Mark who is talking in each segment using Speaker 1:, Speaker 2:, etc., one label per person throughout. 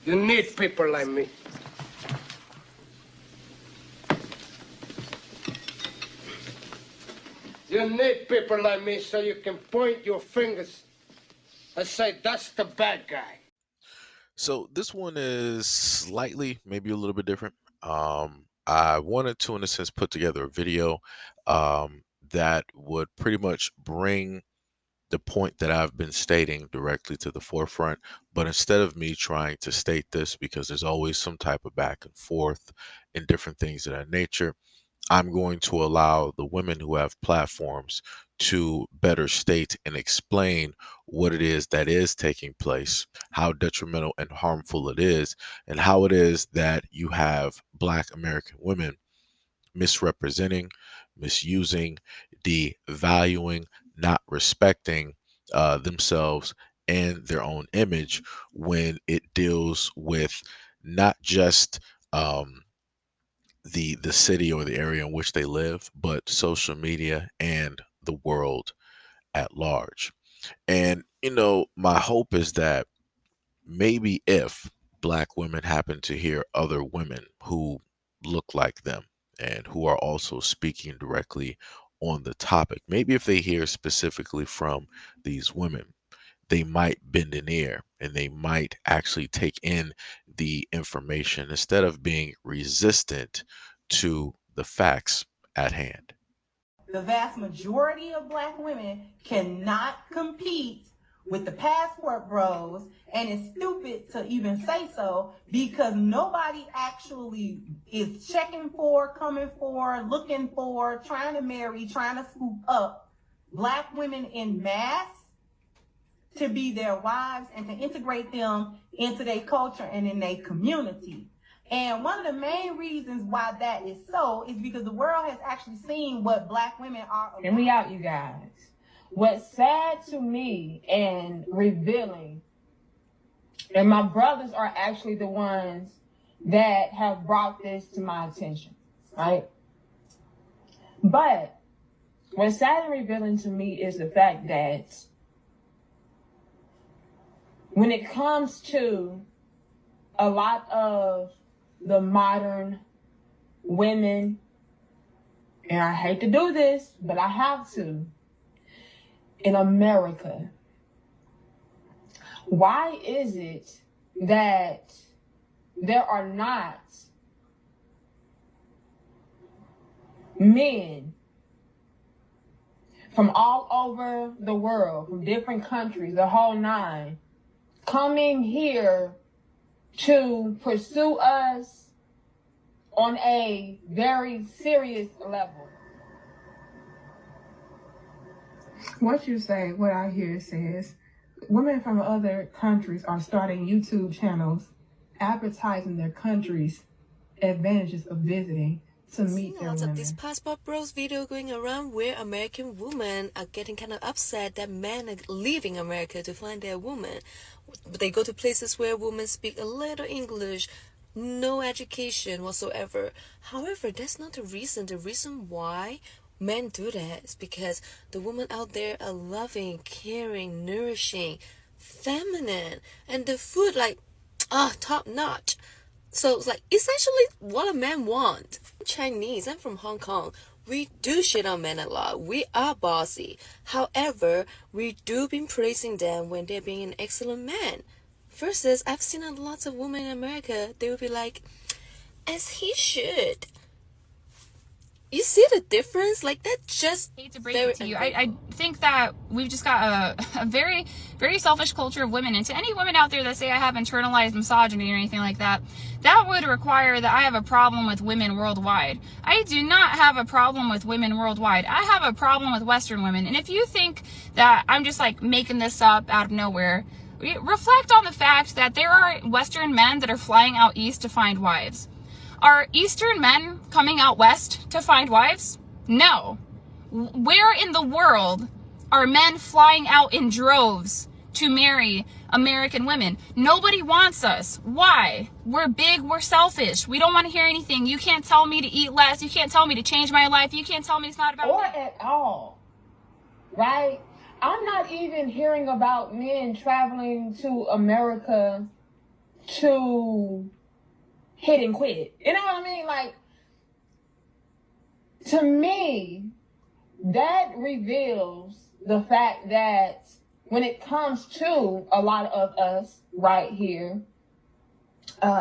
Speaker 1: You need people like me. You need people like me so you can point your fingers and say, that's the bad guy.
Speaker 2: So this one is slightly, maybe a little bit different. I wanted to, in a sense, put together a video that would pretty much bring the point that I've been stating directly to the forefront. But instead of me trying to state this, because there's always some type of back and forth and different things of that nature, I'm going to allow the women who have platforms to better state and explain what it is that is taking place, how detrimental and harmful it is, and how it is that you have Black American women misrepresenting, misusing, devaluing, not respecting themselves and their own image when it deals with not just the city or the area in which they live, but social media and the world at large. And my hope is that maybe if Black women happen to hear other women who look like them and who are also speaking directly on the topic, maybe if they hear specifically from these women, they might bend an ear and they might actually take in the information instead of being resistant to the facts at hand.
Speaker 3: The vast majority of Black women cannot compete with the passport bros, and it's stupid to even say so because nobody actually is checking for, coming for, looking for, trying to marry, trying to scoop up Black women in mass to be their wives and to integrate them into their culture and in their community. And one of the main reasons why that is so is because the world has actually seen what Black women are.
Speaker 4: And we out, you guys. What's sad to me and revealing, and my brothers are actually the ones that have brought this to my attention, right? But what's sad and revealing to me is the fact that when it comes to a lot of the modern women, and I hate to do this, but I have to, in America, why is it that there are not men from all over the world, from different countries, the whole nine, coming here to pursue us on a very serious level?
Speaker 5: What you say, what I hear says, women from other countries are starting YouTube channels advertising their country's advantages of visiting to meet their
Speaker 6: lots
Speaker 5: women.
Speaker 6: of these passport bros video going around where American women are getting kind of upset that men are leaving America to find their woman. But they go to places where women speak a little English, no education whatsoever. However, that's not the reason. The reason why men do that is because the women out there are loving, caring, nourishing, feminine, and the food top notch. So it's like essentially what a man wants. I'm Chinese, I'm from Hong Kong. We do shit on men a lot. We are bossy. However, we do been praising them when they're being an excellent man. Versus, I've seen a lot of women in America, they will be like, as he should. You see the difference? Like, that just...
Speaker 7: I hate to break it to you. I think that we've just got a very, very selfish culture of women. And to any women out there that say I have internalized misogyny or anything like that, that would require that I have a problem with women worldwide. I do not have a problem with women worldwide. I have a problem with Western women. And if you think that I'm just like making this up out of nowhere, reflect on the fact that there are Western men that are flying out east to find wives. Are Eastern men coming out west to find wives? No. Where in the world are men flying out in droves to marry American women? Nobody wants us. Why? We're big, we're selfish. We don't want to hear anything. You can't tell me to eat less. You can't tell me to change my life. You can't tell me it's not about
Speaker 4: Or
Speaker 7: me.
Speaker 4: at all, right? I'm not even hearing about men traveling to America to hit and quit. You know what I mean? Like, to me, that reveals the fact that when it comes to a lot of us right here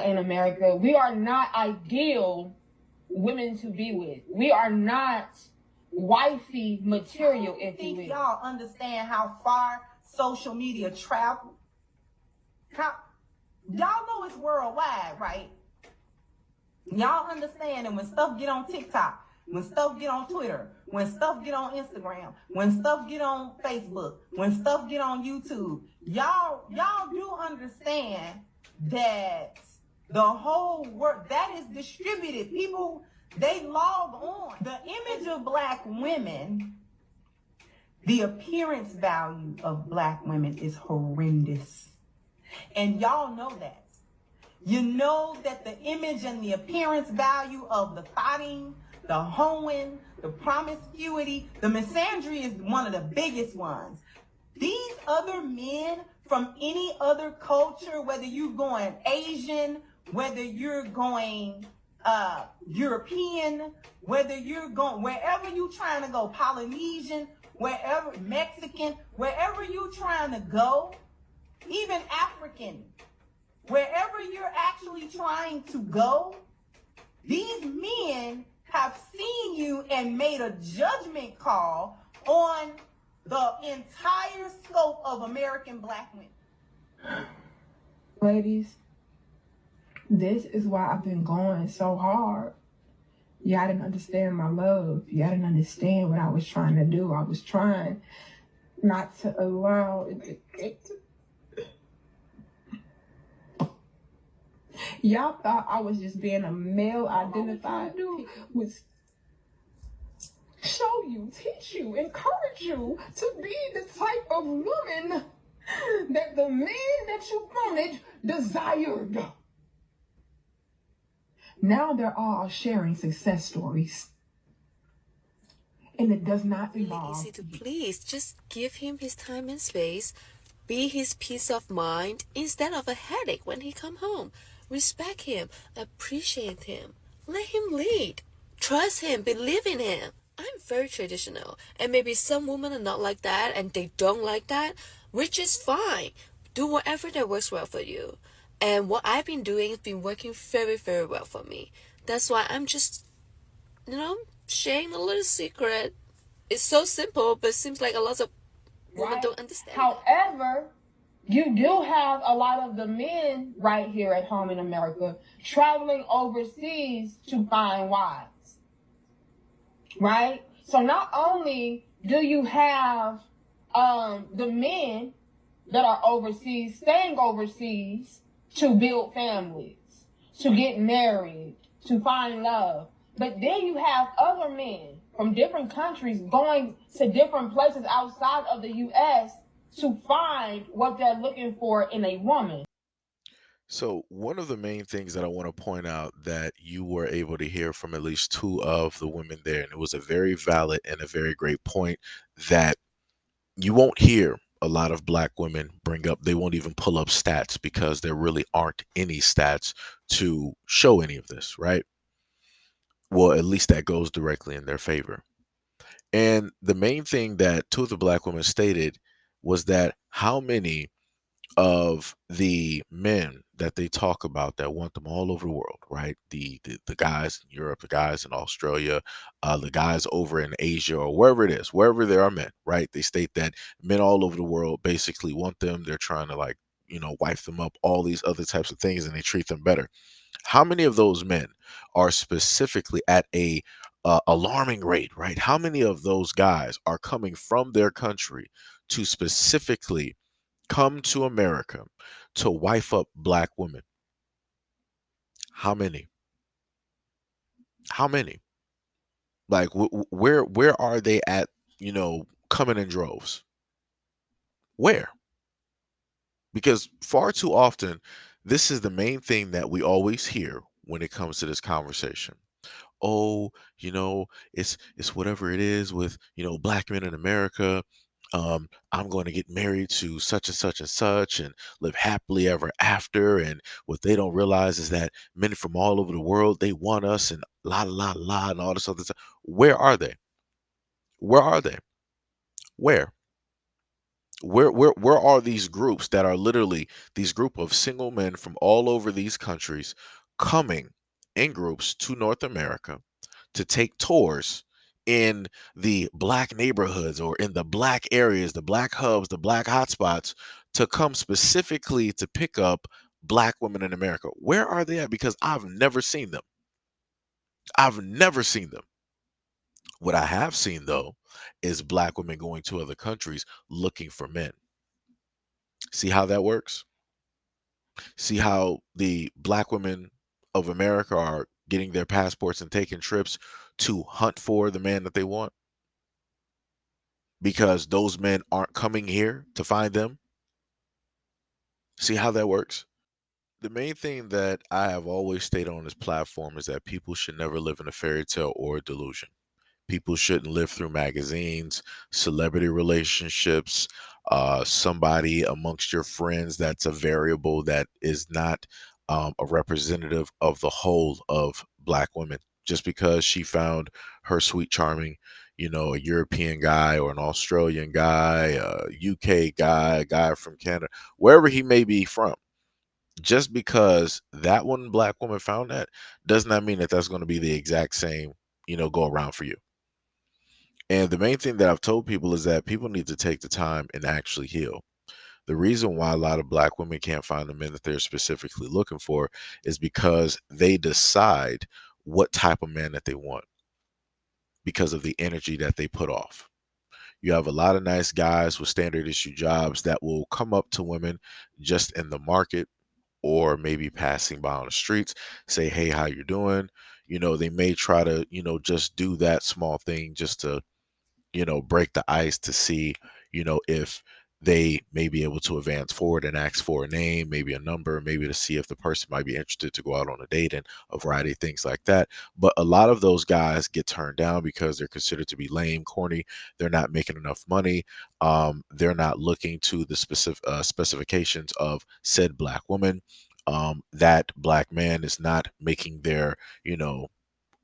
Speaker 4: in America, we are not ideal women to be with. We are not wifey material, if you
Speaker 3: think
Speaker 4: will.
Speaker 3: y'all understand how far social media travel? Y'all know it's worldwide, right? Y'all understand that when stuff get on TikTok, when stuff get on Twitter, when stuff get on Instagram, when stuff get on Facebook, when stuff get on YouTube, y'all do understand that the whole world that is distributed. People, they log on. The image of black women, the appearance value of black women is horrendous. And y'all know that. You know that the image and the appearance value of the thotting, the hoeing, the promiscuity, the misandry is one of the biggest ones. These other men from any other culture, whether you're going Asian, whether you're going European, whether you're going, wherever you're trying to go, Polynesian, wherever, Mexican, wherever you're trying to go, even African, wherever you're actually trying to go, these men have seen you and made a judgment call on the entire scope of American black women.
Speaker 5: Ladies, this is why I've been going so hard. Y'all didn't understand my love. Y'all didn't understand what I was trying to do. I was trying not to allow it to... Y'all thought I was just being a male identified with show you, teach you, encourage you to be the type of woman that the man that you wanted desired. Now they're all sharing success stories. And it does not
Speaker 6: Really
Speaker 5: involve
Speaker 6: easy to please. Just give him his time and space. Be his peace of mind instead of a headache when he come home. Respect him. Appreciate him. Let him lead. Trust him. Believe in him. I'm very traditional. And maybe some women are not like that and they don't like that, which is fine. Do whatever that works well for you. And what I've been doing has been working very, very well for me. That's why I'm just, sharing a little secret. It's so simple, but it seems like a lot of women don't understand.
Speaker 4: However, you do have a lot of the men right here at home in America traveling overseas to find wives. Right? So not only do you have the men that are overseas staying overseas to build families, to get married, to find love, but then you have other men from different countries going to different places outside of the U.S. to find what they're looking for in a woman.
Speaker 2: So, one of the main things that I want to point out that you were able to hear from at least two of the women there, and it was a very valid and a very great point that you won't hear a lot of black women bring up. They won't even pull up stats because there really aren't any stats to show any of this, right? Well, at least that goes directly in their favor. And the main thing that two of the black women stated was that how many of the men that they talk about that want them all over the world, right? The guys in Europe, the guys in Australia, the guys over in Asia or wherever it is, wherever there are men, right? They state that men all over the world basically want them. They're trying to wife them up, all these other types of things, and they treat them better. How many of those men are specifically at a alarming rate, right? How many of those guys are coming from their country to specifically come to America to wife up black women? How many? How many? Like where are they at, coming in droves? Where? Because far too often this is the main thing that we always hear when it comes to this conversation. Oh, it's whatever it is with, black men in America. I'm going to get married to such and such and such and live happily ever after. And what they don't realize is that men from all over the world, they want us and la and all this other stuff. Where are they? Where are they? Where? Where are these groups that are literally these group of single men from all over these countries coming in groups to North America to take tours in the black neighborhoods or in the black areas, the black hubs, the black hotspots to come specifically to pick up black women in America? Where are they at? Because I've never seen them. I've never seen them. What I have seen though is black women going to other countries looking for men. See how that works? See how the black women of America are getting their passports and taking trips to hunt for the man that they want because those men aren't coming here to find them. See how that works? The main thing that I have always stated on this platform is that people should never live in a fairy tale or a delusion. People shouldn't live through magazines, celebrity relationships, somebody amongst your friends that's a variable that is not a representative of the whole of black women. Just because she found her sweet, charming, a European guy or an Australian guy, a UK guy, a guy from Canada, wherever he may be from, just because that one black woman found that does not mean that that's going to be the exact same, go around for you. And the main thing that I've told people is that people need to take the time and actually heal. The reason why a lot of black women can't find the men that they're specifically looking for is because they decide what type of man that they want because of the energy that they put off. You have a lot of nice guys with standard issue jobs that will come up to women just in the market or maybe passing by on the streets, say, "Hey, how you doing?" They may try to, just do that small thing just to break the ice to see, if they may be able to advance forward and ask for a name, maybe a number, maybe to see if the person might be interested to go out on a date and a variety of things like that. But a lot of those guys get turned down because they're considered to be lame, corny. They're not making enough money. They're not looking to the specific specifications of said black woman. That black man is not making their,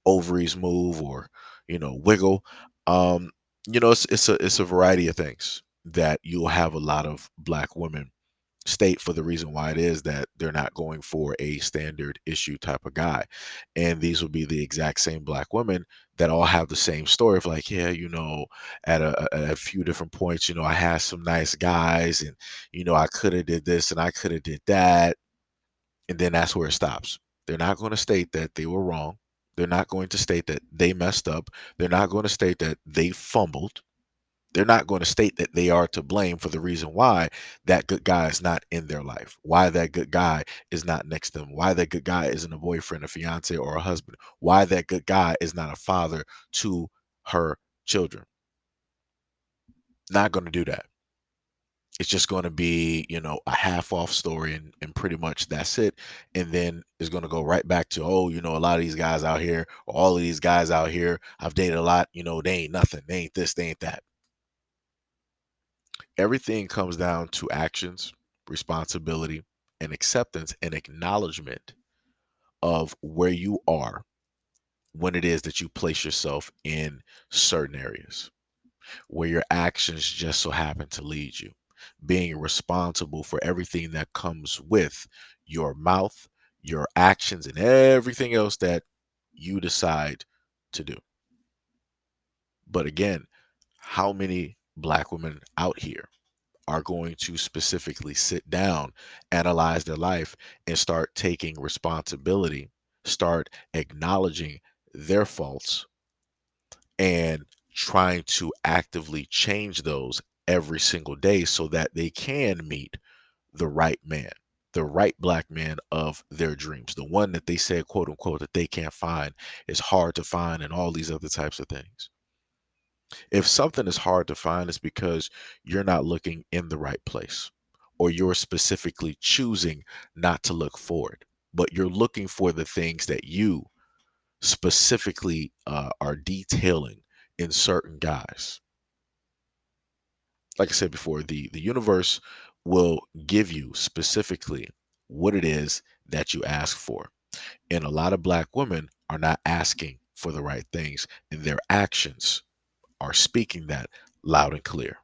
Speaker 2: ovaries move or wiggle. um it's a variety of things that you'll have a lot of black women state for the reason why it is that they're not going for a standard issue type of guy. And these will be the exact same black women that all have the same story of like, yeah, at a few different points, I had some nice guys and I could have did this and I could have did that, and then that's where it stops. They're not going to state that they were wrong. They're not going to state that they messed up. They're not going to state that they fumbled. They're not going to state that they are to blame for the reason why that good guy is not in their life, why that good guy is not next to them, why that good guy isn't a boyfriend, a fiance, or a husband, why that good guy is not a father to her children. Not going to do that. It's just going to be, a half off story and pretty much that's it. And then it's going to go right back to, oh, a lot of these guys out here, or all of these guys out here, I've dated a lot, they ain't nothing. They ain't this, they ain't that. Everything comes down to actions, responsibility, and acceptance and acknowledgement of where you are when it is that you place yourself in certain areas where your actions just so happen to lead you, being responsible for everything that comes with your mouth, your actions, and everything else that you decide to do. But again, how many black women out here are going to specifically sit down, analyze their life, and start taking responsibility, start acknowledging their faults, and trying to actively change those every single day so that they can meet the right man, the right black man of their dreams, the one that they said, quote unquote, that they can't find, is hard to find, and all these other types of things. If something is hard to find, it's because you're not looking in the right place, or you're specifically choosing not to look for it, but you're looking for the things that you specifically are detailing in certain guys. like I said before, the universe will give you specifically what it is that you ask for. And a lot of black women are not asking for the right things, and their actions are speaking that loud and clear.